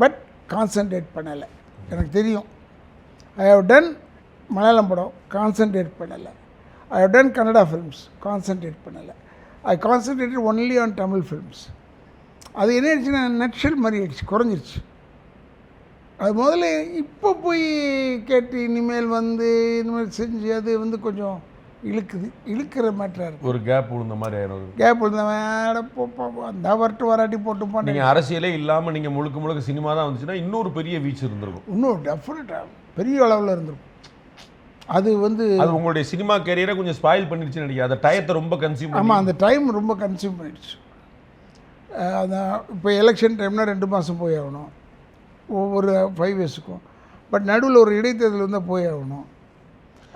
பட் கான்சன்ட்ரேட் பண்ணலை. எனக்கு தெரியும். ஐ ஹவ் டன் மலையாளம் படம் கான்சன்ட்ரேட் பண்ணலை. I have done Kannada films concentrate பண்ணலை. I concentrated only on Tamil films. அது என்ன ஆயிடுச்சுன்னா நட்ஷல் மாதிரி ஆயிடுச்சு, குறைஞ்சிருச்சு. அது முதல்ல இப்போ போய் கேட்டு இனிமேல் வந்து இனிமேல் செஞ்சு அது வந்து கொஞ்சம் இழுக்கிற மேட்டராக இருக்குது. ஒரு கேப் விழுந்த மாதிரி ஆயிடும். கேப் விழுந்தவன் அந்த வரட்டு வராட்டி போட்டு போனேன். நீங்கள் அரசியலே இல்லாமல் நீங்கள் முழுக்க சினிமா தான் வந்துச்சுன்னா இன்னொரு பெரிய வீச்சு இருந்திருக்கும். இன்னும் டெஃபினட்டாக பெரிய அளவில் இருந்திருக்கும். அது வந்து அது உங்களுடைய சினிமா கேரியரை கொஞ்சம் ஸ்பாயில் பண்ணிடுச்சுன்னு நினைக்கிறேன். அந்த டயத்தை ரொம்ப கன்சியூம். ஆமாம், அந்த டைம் ரொம்ப கன்சியூம் பண்ணிடுச்சு. அதான் இப்போ எலெக்ஷன் டைம்னா 2 மாதம் போய் ஆகணும், ஒவ்வொரு 5 இயர்ஸுக்கும். பட் நடுவில் ஒரு இடைத்தேர்தல் வந்தால் போய் ஆகணும்.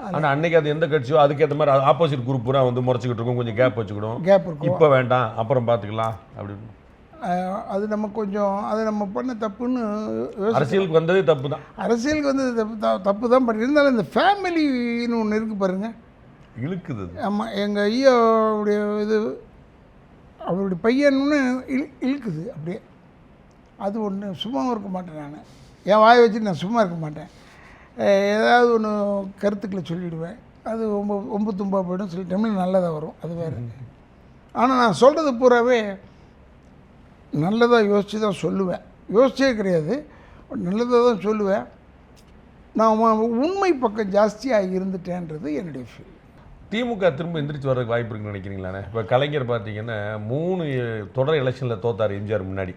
ஆனால் அன்னைக்கு அது எந்த கட்சியோ அதுக்கேற்ற மாதிரி ஆப்போசிட் குரூப் பூரா வந்து முறைச்சிக்கிட்டு இருக்கும், கொஞ்சம் கேப் வச்சுக்கிடும். கேப் இருக்கும். இப்போ வேண்டாம் அப்புறம் பார்த்துக்கலாம் அப்படின்னு. அது நம்ம கொஞ்சம் அதை நம்ம பண்ண தப்புன்னு அரசியலுக்கு வந்ததே தப்பு தான். அரசியலுக்கு வந்தது தப்பு தான். பட் இருந்தாலும் இந்த ஃபேமிலின்னு ஒன்று இருக்குது பாருங்கள், இழுக்குது. ஆமாம், எங்கள் ஐயாவுடைய இது அவருடைய பையன்னு இழுக்குது அப்படியே. அது ஒன்று சும்மாவும் இருக்க மாட்டேன். நான் என் வாயை வச்சு நான் சும்மா இருக்க மாட்டேன். ஏதாவது ஒன்று கருத்துக்களை சொல்லிவிடுவேன். அது ரொம்ப தும்பாக போய்டும். சில டைமில் நல்லதாக வரும், அது வேறு. ஆனால் நான் சொல்கிறது பூராவே நல்லதாக யோசித்து தான் சொல்லுவேன். யோசிச்சே கிடையாது, நல்லதாக தான் சொல்லுவேன். நான் உண்மை பக்கம் ஜாஸ்தியாக இருந்துட்டேன்றது என்னுடைய ஃபீல். திமுக திரும்ப எந்திரிச்சு வர்றதுக்கு வாய்ப்பு இருக்குன்னு நினைக்கிறீங்களாண்ணே? இப்போ கலைஞர் பார்த்தீங்கன்னா 3 தொடர் எலெக்ஷனில் தோத்தார் எம்ஜிஆர் முன்னாடி.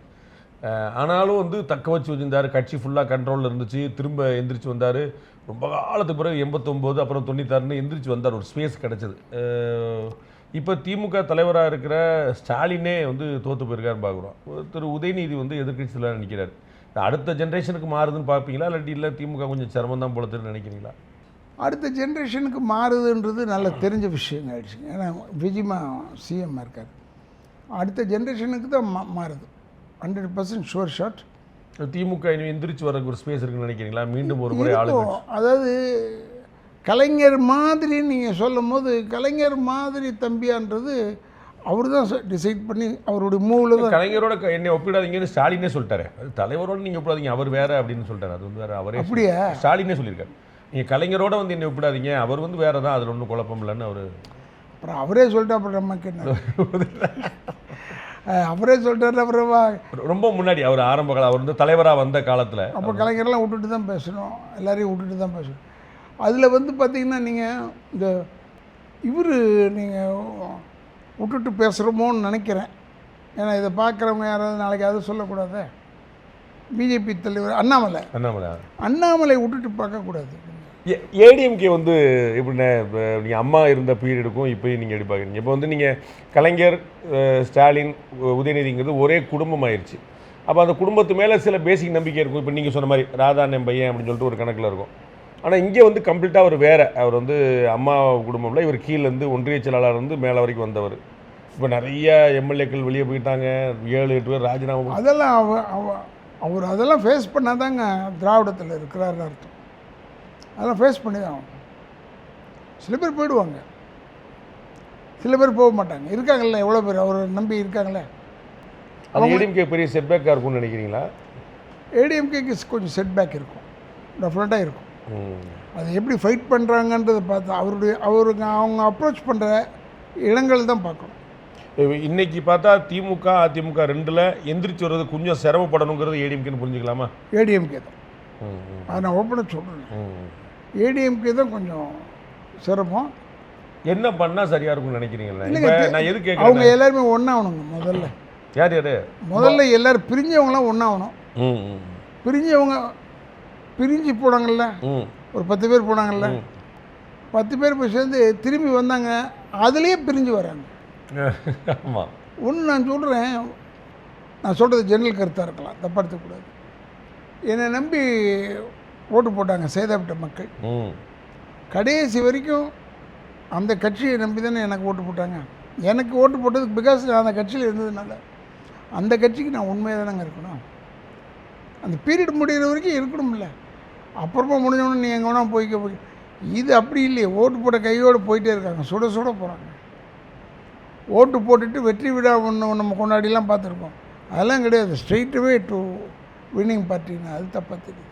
ஆனாலும் வந்து தக்க வச்சு வச்சுருந்தார், கட்சி ஃபுல்லாக கண்ட்ரோலில் இருந்துச்சு. திரும்ப எந்திரிச்சு வந்தார். ரொம்ப காலத்துக்கு பிறகு 89 அப்புறம் 96 எந்திரிச்சு வந்தார், ஒரு ஸ்பேஸ் கிடச்சிது. இப்போ திமுக தலைவராக இருக்கிற ஸ்டாலினே வந்து தோற்று போயிருக்காருன்னு பார்க்குறோம். திரு உதயநிதி வந்து எதிர்கட்சியில் நிற்கிறார். அடுத்த ஜென்ரேஷனுக்கு மாறுதுன்னு பார்ப்பீங்களா, இல்லாட்டி இல்லை திமுக கொஞ்சம் சிரமம் தான் போலத்துன்னு நினைக்கிறீங்களா? அடுத்த ஜென்ரேஷனுக்கு மாறுதுன்றது நல்ல தெரிஞ்ச விஷயம் ஆகிடுச்சுங்க. ஏன்னா விஜிமா சிஎம் இருக்கார். அடுத்த ஜென்ரேஷனுக்கு தான் மாறுது. 100% ஷுவர் ஷாட். திமுக இனி எந்திரிச்சு வரக்கு ஒரு ஸ்பேஸ் இருக்குன்னு நினைக்கிறீங்களா? மீண்டும் ஒரு முறை ஆளு. அதாவது கலைஞர் மாதிரி நீங்கள் சொல்லும் போது கலைஞர் மாதிரி தம்பியான்றது அவர் தான் டிசைட் பண்ணி அவருடைய மூவில் தான். கலைஞரோட என்னை ஒப்பிடாதீங்கன்னு ஸ்டாலினே சொல்லிட்டாரு. அது தலைவரோட நீங்கள் ஒப்பிடாதீங்க, அவர் வேற அப்படின்னு சொல்லிட்டாரு. அது வந்து வேற. அவரே அப்படியே ஸ்டாலினே சொல்லியிருக்காரு, நீங்கள் கலைஞரோட வந்து என்னை ஒப்பிடாதீங்க, அவர் வந்து வேற தான், அதில் ஒன்றும் குழப்பம் இல்லைன்னு அவர். அப்புறம் அவரே சொல்லிட்டா அப்புறம் நமக்கு என்ன? அவரே சொல்லிட்டாரு. அப்புறம் ரொம்ப முன்னாடி அவர் ஆரம்ப காலம், அவர் வந்து தலைவராக வந்த காலத்தில் அப்போ கலைஞரெலாம் விட்டுட்டு தான் பேசணும், எல்லாரையும் விட்டுட்டு தான் பேசணும். அதில் வந்து பார்த்திங்கன்னா நீங்கள் இந்த இவர் நீங்கள் விட்டுட்டு பேசுகிறோமோன்னு நினைக்கிறேன். ஏன்னா இதை பார்க்குறவங்க யாராவது நாளைக்கு அதை சொல்லக்கூடாது. பிஜேபி தலைவர் அண்ணாமலை விட்டுட்டு பார்க்கக்கூடாது. ஏடிஎம்கே வந்து எப்படின்னா, இப்போ நீங்கள் அம்மா இருந்த பீரியடுக்கும் இப்போயும் நீங்கள் எப்படி பார்க்குறீங்க? இப்போ வந்து நீங்கள் கலைஞர், ஸ்டாலின், உதயநிதிங்கிறது ஒரே குடும்பம் ஆயிடுச்சு. அப்போ அந்த குடும்பத்து மேலே சில பேசிக் நம்பிக்கை இருக்கும். இப்போ நீங்கள் சொன்ன மாதிரி ராதா என் பையன் அப்படின்னு சொல்லிட்டு ஒரு கணக்கில் இருக்கும். ஆனால் இங்கே வந்து கம்ப்ளீட்டாக அவர் வேறு. அவர் வந்து அம்மா குடும்பம்ல இவர் கீழேருந்து ஒன்றிய செயலாளர் வந்து மேலே வரைக்கும் வந்தவர். இப்போ நிறைய எம்எல்ஏக்கள் வெளியே போயிட்டாங்க, 7-8 பேர் ராஜினாமா. அதெல்லாம் அவர் அதெல்லாம் ஃபேஸ் பண்ணால் தாங்க திராவிடத்தில் இருக்கிறாருன்னு அர்த்தம். அதெல்லாம் ஃபேஸ் பண்ணி தான் ஆகணும். சில பேர் போயிடுவாங்க, சில பேர் போக மாட்டாங்க. இருக்காங்கல்ல எவ்வளோ பேர் அவரை நம்பி இருக்காங்களே. அவங்க ஏடிஎம்கே பெரிய செட்பேக்காக இருக்கும்னு நினைக்கிறீங்களா? ஏடிஎம்கேக்கு கொஞ்சம் செட்பேக் இருக்கும், டெஃபினட்டாக இருக்கும். அது எப்படி ஃபைட் பண்ணுறாங்கன்றதை பார்த்தா அவருக்கு அவங்க அப்ரோச் பண்ணுற இடங்கள் தான் பார்க்கணும். இன்னைக்கு பார்த்தா திமுக அதிமுக 2ல் எந்திரிச்சு வர்றது கொஞ்சம் சிரமப்படணுங்கிறது ஏடிஎம்கேன்னு புரிஞ்சுக்கலாமா? ஏடிஎம்கே தான். அதை நான் ஓப்பனாக சொல்கிறேன். ஏடிஎம்கே தான் கொஞ்சம் சிரமம். என்ன பண்ணால் சரியாக இருக்கும்னு நினைக்கிறீங்களா? நான் எது கேட்குறேன், அவங்க எல்லாருமே ஒன்றாகணுங்க. முதல்ல எல்லோரும் பிரிஞ்சவங்களாம் ஒன்றாகணும். பிரிஞ்சு போனாங்கல்ல, ஒரு 10 பேர் போனாங்கல்ல, 10 பேர் போய் சேர்ந்து திரும்பி வந்தாங்க, அதுலேயே பிரிஞ்சு வராங்க. ஆமாம். ஒன்று நான் சொல்கிறது ஜெனரல் கருத்தாக இருக்கலாம், தப்படுத்தக்கூடாது. என்னை நம்பி ஓட்டு போட்டாங்க சேதாப்பட்ட மக்கள். கடைசி வரைக்கும் அந்த கட்சியை நம்பி தானே எனக்கு ஓட்டு போட்டாங்க. எனக்கு ஓட்டு போட்டதுக்கு பிகாஸ் நான் அந்த கட்சியில் இருந்ததுனால அந்த கட்சிக்கு நான் உண்மையாக தானேங்க இருக்கணும். அந்த பீரியட் முடிகிற வரைக்கும் இருக்கணும்ல. அப்புறமா முடிஞ்சவொடனே நீ எங்கே வேணால் போய் இது அப்படி இல்லையே. ஓட்டு போட்ட கையோடு போயிட்டே இருக்காங்க, சுட சுட போகிறாங்க. ஓட்டு போட்டுட்டு வெற்றி விழா ஒன்று நம்ம கொண்டாடிலாம் பார்த்துருக்கோம். அதெல்லாம் கிடையாது. ஸ்ட்ரெயிட்டுவே டு வின்னிங் பார்ட்டின்னு அது தப்பாக தெரியுது.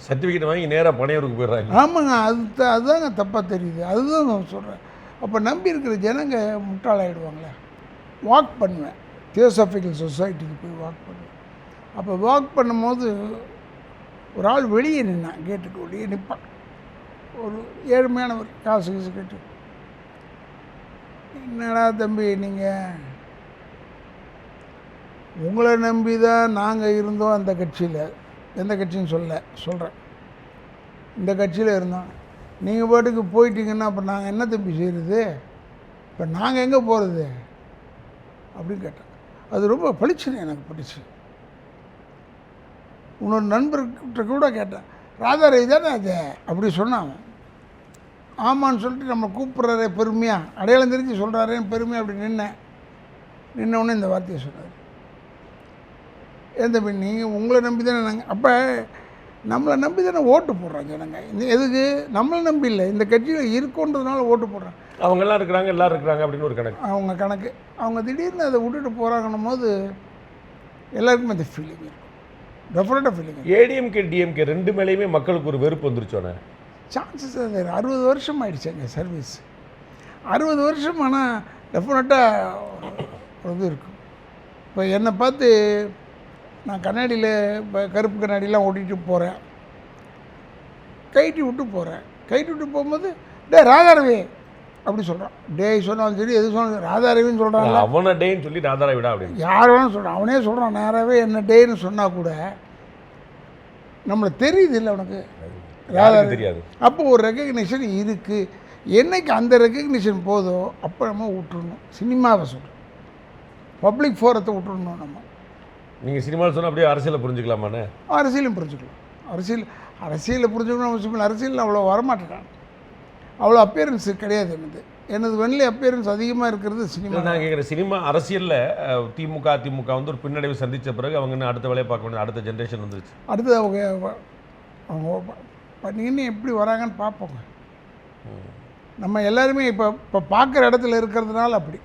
சர்டிஃபிகேட் வாங்கி நேராக பனையூருக்கு போயிடுறாங்க. ஆமாங்க, அதுதாங்க தப்பாக தெரியுது. அதுதான் நான் சொல்கிறேன். அப்போ நம்பி இருக்கிற ஜனங்க முட்டாளாயிடுவாங்களே. வாக் பண்ணுவேன், தியோசாபிக்கல் சொசைட்டிக்கு போய் வாக் பண்ணுவேன். அப்போ வாக் பண்ணும்போது ஒரு ஆள் வெளியே நின்னான், கேட்டுக்கு வெளியே நிற்பான். ஒரு ஏழ்மையானவர், காசு கேட்டு, என்னடா தம்பி நீங்கள், உங்களை நம்பி தான் நாங்கள் இருந்தோம் அந்த கட்சியில். எந்த கட்சின்னு சொல்கிறேன், இந்த கட்சியில் இருந்தோம். நீங்கள் பாட்டுக்கு போயிட்டீங்கன்னா அப்போ நாங்கள் என்ன தம்பி செய்கிறது, இப்போ நாங்கள் எங்கே போகிறது அப்படின்னு கேட்டேன். அது ரொம்ப பளிச்சுன்னு எனக்கு பிடிச்சி. இன்னொரு நண்பர்கிட்ட கூட கேட்டேன், ராதாரவி தானே அது அப்படி சொன்னாங்க. ஆமான்னு சொல்லிட்டு நம்ம கூப்பிட்றாரே பெருமையாக, அடையாளம் தெரிஞ்சு சொல்கிறாரேன்னு பெருமையாக அப்படி நின்னவுடனே இந்த வார்த்தையை சொன்னார், ஏன் தம்பி நீங்கள் உங்களை நம்பி தானே நாங்கள், அப்போ நம்மளை நம்பி தானே ஓட்டு போடுறாங்க ஜனங்க. இந்த எதுக்கு நம்மளை நம்பி இல்லை, இந்த கட்சியில் இருக்கோன்றதுனால ஓட்டு போடுறாங்க. அவங்கெல்லாம் இருக்கிறாங்க, எல்லோரும் இருக்கிறாங்க அப்படின்னு ஒரு கணக்கு. அவங்க கணக்கு. அவங்க திடீர்னு அதை விட்டுட்டு போகிறாங்கன்னும் போது எல்லாருக்குமே அந்த ஃபீலிங் இருக்கும், டெஃபினட்டாக ஃபீலிங். ஏடிஎம்கே டிஎம்கே ரெண்டு மேலேயுமே மக்களுக்கு ஒரு வெறுப்பு வந்துருச்சோன்னே. சான்சஸ் அது 60 வருஷம் ஆகிடுச்சாங்க சர்வீஸ். 60 வருஷம் ஆனால் டெஃபினட்டாக ஒரு இது இருக்கும். இப்போ என்னை பார்த்து நான் கண்ணாடியில் இப்போ கருப்பு கண்ணாடிலாம் ஓட்டிகிட்டு போகிறேன், கைட்டி விட்டு போகிறேன். கைட்டி விட்டு போகும்போது டே ராதாரவி அப்படி சொல்கிறான். டே சொன்னாலும் சரி எது சொன்னாலும் ராதாரவின்னு சொல்கிறாங்க. அவனை டேன்னு சொல்லி ராதாரவி விடா அப்படின்னு யார் வேணும் சொல்கிறான். அவனே சொல்கிறான் நேராகவே என்ன டேன்னு சொன்னால் கூட நம்மளுக்கு தெரியுது இல்லை அவனுக்கு ராதாரவி தெரியாது. அப்போ ஒரு ரெக்கக்னிஷன் இருக்குது. என்னைக்கு அந்த ரெக்கக்னிஷன் போதோ அப்போ நம்ம விட்டுறணும். சினிமாவை சொல்கிறோம், பப்ளிக் ஃபோரத்தை விட்டுறணும் நம்ம. நீங்கள் சினிமாவில் சொன்னால் அப்படியே அரசியலை புரிஞ்சுக்கலாமாண்ணே? அரசியலும் புரிஞ்சுக்கலாம். அரசியலை புரிஞ்சுக்கணும் அவசியம் இல்லை. அரசியலில் அவ்வளோ வரமாட்டேன், அவ்வளோ அப்பியரன்ஸு கிடையாது. எனது வெள்ளை அப்பியரன்ஸ் அதிகமாக இருக்கிறது சினிமா. நான் கேட்குற சினிமா அரசியலில் திமுக வந்து ஒரு பின்னடைவு சந்தித்த பிறகு அவங்க இன்னும் அடுத்த வேலையை பார்க்க வேண்டிய அடுத்த ஜென்ரேஷன் வந்துருச்சு. அடுத்தது அவங்க பண்ணிங்கன்னு எப்படி வராங்கன்னு பார்ப்போங்க. நம்ம எல்லாருமே இப்போ பார்க்குற இடத்துல இருக்கிறதுனால அப்படி.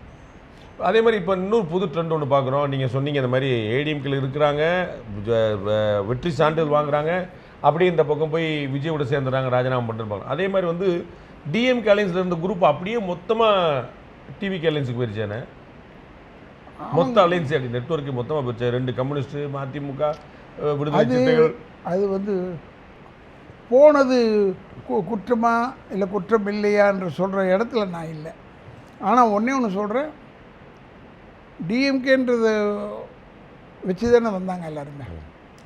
அதே மாதிரி இப்போ இன்னொரு புது ட்ரெண்ட் ஒன்று பார்க்குறோம். நீங்கள் சொன்னீங்க இந்த மாதிரி ஏடிஎம்கில் இருக்கிறாங்க, வெற்றி சான்றிதழ் வாங்குறாங்க, அப்படியே இந்த பக்கம் போய் விஜயோட சேர்ந்துறாங்க, ராஜினாமா பண்ணிருப்பாங்க. அதே மாதிரி வந்து டிஎம்கே அலைன்ஸில் இருந்த குரூப் அப்படியே மொத்தமாக டிவிகே அலைன்ஸுக்கு போயிருச்சேன்னு, மொத்த அலைன்ஸ் அப்படி நெட்வொர்க்கு மொத்தமாக போயிருச்சு. 2 கம்யூனிஸ்ட்டு, மதிமுக, விடுதலை சிறுத்தைகள். அது வந்து போனது குற்றமா இல்லை குற்றம் இல்லையான்ற சொல்கிற இடத்துல நான் இல்லை. ஆனால் ஒன்றே ஒன்று சொல்கிறேன், டிஎம்கேன்றத வச்சு தானே வந்தாங்க எல்லாருமே.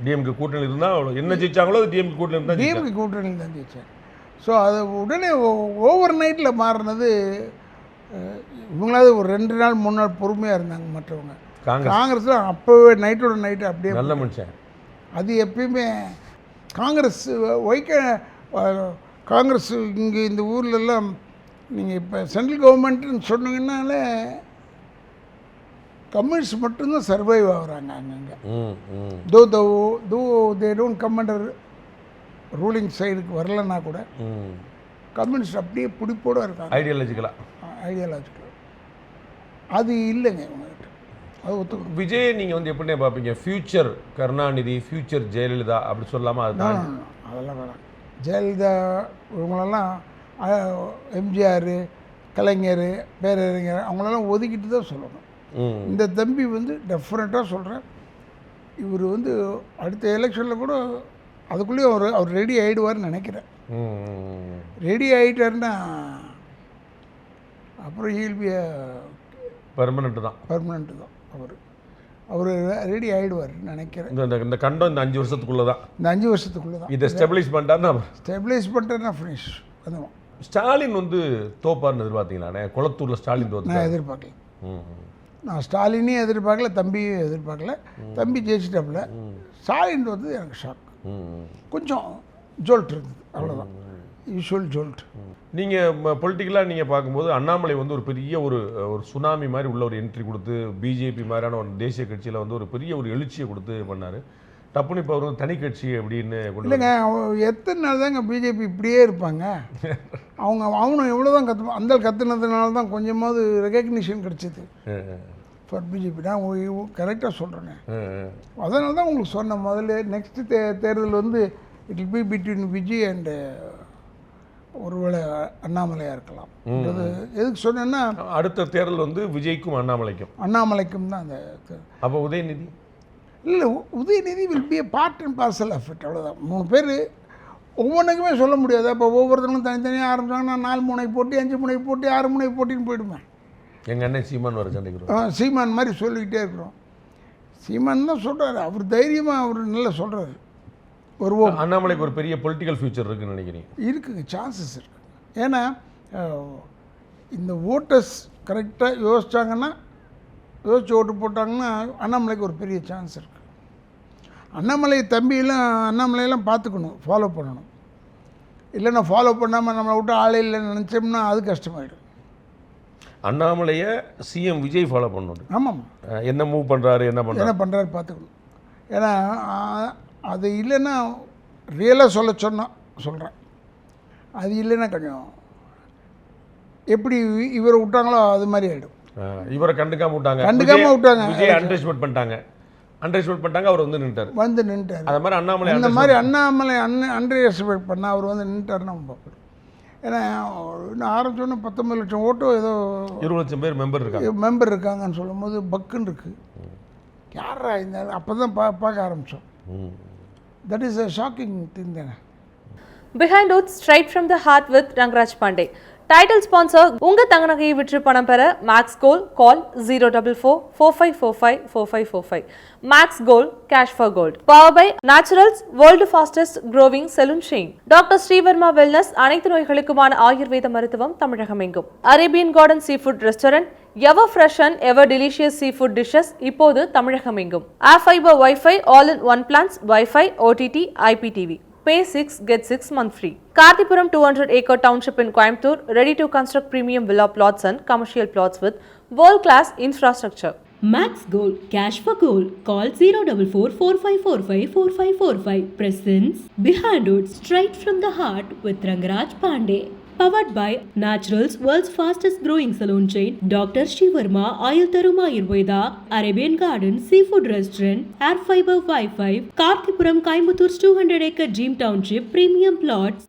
டிஎம்கே கூட்டணி இருந்தால் என்ன ஜெயிச்சாங்களோ டிஎம்கே கூட்டணி இருந்தால் டிஎம்கே கூட்டணியில் தான் ஜெயிச்சாங்க. ஸோ அது உடனே ஓவர் நைட்டில் மாறினது. இவங்களாவது ஒரு 2 நாள் 3 நாள் பொறுமையாக இருந்தாங்க. மற்றவங்க காங்கிரஸில் அப்போவே நைட்டோட நைட்டு அப்படியே நல்ல மனுஷன். அது எப்பயுமே காங்கிரஸ் காங்கிரஸ் இங்கே இந்த ஊர்லெல்லாம் நீங்கள் இப்போ சென்ட்ரல் கவர்மெண்ட்டுன்னு சொன்னீங்கன்னாலே கம்யூனிஸ்ட் மட்டும்தான் சர்வைவ் ஆகுறாங்க அங்கங்கே. தோ they don't come under ruling சைடுக்கு வரலன்னா கூட கம்யூனிஸ்ட் அப்படியே பிடிப்போடு இருக்காங்க. ஐடியாலஜிக்கலாக அது இல்லைங்க இவங்ககிட்ட. அது ஒத்து விஜய் நீங்கள் வந்து எப்படின்னே பார்ப்பீங்க? ஃப்யூச்சர் கருணாநிதி, ஃப்யூச்சர் ஜெயலலிதா அப்படி சொல்லாமல் அதுதான். அதெல்லாம் வேணாம். ஜெயலலிதா இவங்களெல்லாம் எம்ஜிஆர், கலைஞர், பேரறிஞர் அவங்களெல்லாம் ஒதுக்கிட்டு தான் சொல்லணும். இந்த தம்பி வந்து டெஃபினட்டாக சொல்கிறேன், இவர் வந்து அடுத்த எலெக்ஷனில் கூட அதுக்குள்ளேயே அவர் ரெடி ஆகிடுவார்னு நினைக்கிறேன். ரெடி ஆகிட்டாருன்னா அப்புறம் ஈல்பி பர்மனெண்ட்டு தான் அவர் ரெடி ஆகிடுவார்னு நினைக்கிறேன். இந்த கண்டம் இந்த 5 வருஷத்துக்குள்ளே தான், இந்த 5 வருஷத்துக்குள்ளே தான் இதை ஸ்டெபிலைஸ் பண்ணிட்டாருன்னா ஃபினிஷ். அதுவும் ஸ்டாலின் வந்து தோப்பார்னு எதிர்பார்த்தீங்களாண்ணே? குளத்தூரில் ஸ்டாலின் தோத்து நான் எதிர்பார்க்கல. நான் ஸ்டாலினையும் எதிர்பார்க்கல, தம்பியும் எதிர்பார்க்கல. தம்பி ஜெயிச்சிட்டாப்புல. ஸ்டாலின் வந்து எனக்கு ஷாக், கொஞ்சம் ஜோல்ட் இருந்தது, அவ்வளோதான். Usual jolt. நீங்கள் பொலிட்டிக்கலாக நீங்கள் பார்க்கும்போது அண்ணாமலை வந்து ஒரு பெரிய ஒரு சுனாமி மாதிரி உள்ள ஒரு என்ட்ரி கொடுத்து பிஜேபி மாதிரியான ஒரு தேசிய கட்சியில் வந்து ஒரு பெரிய ஒரு எழுச்சியை கொடுத்து பண்ணார். டப்புன்னு இப்போ அவர் வந்து தனி கட்சி அப்படின்னு கொண்டு இல்லைங்க, எத்தனை நாள் தாங்க பிஜேபி இப்படியே இருப்பாங்க? அவனும் எவ்வளோ தான் அந்த கற்றுனதுனால தான் கொஞ்சமாவது ரெகக்னிஷன் கிடச்சிது ஃபார் பிஜேபி. நான் கரெக்டாக சொல்கிறேங்க. அதனால தான் உங்களுக்கு சொன்ன முதல்ல நெக்ஸ்ட்டு தேர்தல் வந்து it will be between Vijay and ஒருவேளை அண்ணாமலையாக இருக்கலாம். எதுக்கு சொன்னேன்னா அடுத்த தேர்தல் வந்து விஜய்க்கும் அண்ணாமலைக்கும் தான் அந்த. அப்போ உதயநிதி இல்லை, Udhayanidhi will be part and parcel of it, அவ்வளோதான். 3 பேர் ஒவ்வொன்றுக்குமே சொல்ல முடியாது. அப்போ ஒவ்வொருத்தரும் தனித்தனியாக ஆரம்பிச்சாங்கன்னா 4 முனை போட்டி, 5 முனை போட்டி, 6 முனை போட்டின்னு போயிடுமே. எங்கள் அண்ணன் சீமான் வர சண்டைக்கு சீமான் மாதிரி சொல்லிக்கிட்டே இருக்கிறோம். சீமான் தான் சொல்கிறாரு, அவர் தைரியமாக அவர் நல்லா சொல்கிறாரு. அண்ணாமலைக்கு ஒரு பெரிய பொலிட்டிக்கல் ஃபியூச்சர் இருக்குன்னு நினைக்கிறீங்க? இருக்குங்க, சான்சஸ் இருக்குது. ஏன்னா இந்த ஓட்டர்ஸ் கரெக்டாக யோசிச்சு ஓட்டு போட்டாங்கன்னா அண்ணாமலைக்கு ஒரு பெரிய சான்ஸ் இருக்குது. அண்ணாமலையெல்லாம் பார்த்துக்கணும், ஃபாலோ பண்ணணும். இல்லைன்னா ஃபாலோ பண்ணாமல் நம்மளை விட்டு ஆளே இல்லைன்னு நினச்சோம்னா அது கஷ்டமாயிடும். அண்ணாமலையை சிஎம் விஜய் ஃபாலோ பண்ணணும். ஆமாம், என்ன மூவ் பண்ணுறாரு, என்ன பண்ணுறாரு பார்த்துக்கணும். ஏன்னா அது இல்லைன்னா ரியலாக சொல்கிறேன், அது இல்லைன்னா கொஞ்சம் எப்படி இவரை விட்டாங்களோ அது மாதிரி ஆகிடும். இவரை கண்டுக்காம விட்டாங்க, விஜய் அண்டர்எஸ்டிமேட் பண்ணிட்டாங்க, அவர் வந்து நின்றுட்டார். அது மாதிரி அண்ணாமலை அண்டர் எஸ்டிமேட் பண்ணால் அவர் வந்து நின்றுட்டாருன்னு நம்ம பார்க்குறோம். ஏன்னா இன்னும் ஆரம்பிச்சோன்னே 19 லட்சம் ஓட்டோ ஏதோ 20 லட்சம் பேர் மெம்பர் இருக்காங்கன்னு சொல்லும் போது பக்குன்னு இருக்குது. யாரா இந்த அப்போ தான் பார்க்க ஆரம்பித்தோம். That is a shocking thing then. Behind Oath, straight from the heart with Rangraj Pandey. Title sponsor, உங்க தங்க நகையை விற்று பணம் பெற Max Gold, call 044-4545-4545. Max Gold, cash for gold. Power by Naturals, world fastest growing saloon chain. Dr. Srivarma Wellness, அனைத்து நோய்களுக்குமான ஆயுர்வேத மருத்துவம் தமிழகம் எங்கும். Arabian Garden Seafood Restaurant, ever fresh and ever delicious seafood dishes இப்போது தமிழகம் எங்கும். Air Fiber Wi-Fi, all in one plans, Wi-Fi, OTT, IPTV. Pay 6, get 6 month free. Karthipuram 200-acre township in Coimbatore, ready to construct premium villa plots and commercial plots with world-class infrastructure. Max Gold, cash for gold. Call 044-4545-4545. Presents Behind Oath, straight from the heart with Rangraj Pandey. Powered by Naturals, world's fastest growing salon chain, Dr. Shivarma, Ayil Taruma Ayurveda, Arabian Garden, Seafood Restaurant, Air Fiber Wi-Fi, Karthipuram, Coimbatore 200-acre gym township, premium plots.